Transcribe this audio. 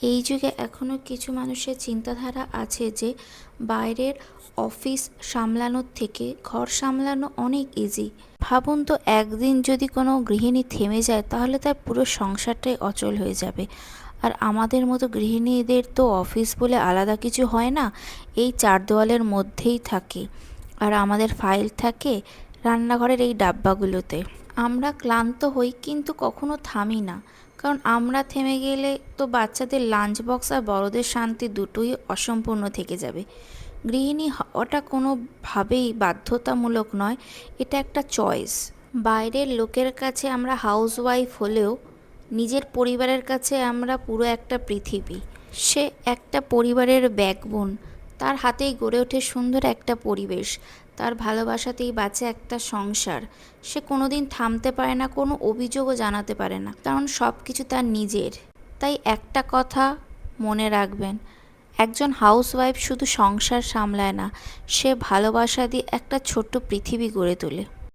এই যুগে এখনও কিছু মানুষের চিন্তাধারা আছে যে বাইরের অফিস সামলানোর থেকে ঘর সামলানো অনেক ইজি। ভাবুন তো, একদিন যদি কোনো গৃহিণী থেমে যায় তাহলে তার পুরো সংসারটাই অচল হয়ে যাবে। আর আমাদের মতো গৃহিণীদের তো অফিস বলে আলাদা কিছু হয় না, এই চার দেওয়ালের মধ্যেই থাকে। আর আমাদের ফাইল থাকে রান্নাঘরের এই ডাব্বাগুলোতে। আমরা ক্লান্ত হই কিন্তু কখনো থামি না, কারণ আমরা থেমে গেলে তো বাচ্চাদের লাঞ্চ বক্স আর বড়দের শান্তি দুটোই অসম্পূর্ণ থেকে যাবে। গৃহিণী হওয়াটা কোনোভাবেই বাধ্যতামূলক নয়, এটা একটা চয়েস। বাইরের লোকের কাছে আমরা হাউসওয়াইফ হলেও নিজের পরিবারের কাছে আমরা পুরো একটা পৃথিবী। সে একটা পরিবারের ব্যাকবোন, তার হাতেই গড়ে ওঠে সুন্দর একটা পরিবেশ, তার ভালোবাসাতেই বাঁচে একটা সংসার। সে কোনোদিন থামতে পারে না, কোনো অভিযোগও জানাতে পারে না, কারণ সব কিছু তার নিজের। তাই একটা কথা মনে রাখবেন, একজন হাউসওয়াইফ শুধু সংসার সামলায় না, সে ভালোবাসা দিয়ে একটা ছোট্ট পৃথিবী গড়ে তোলে।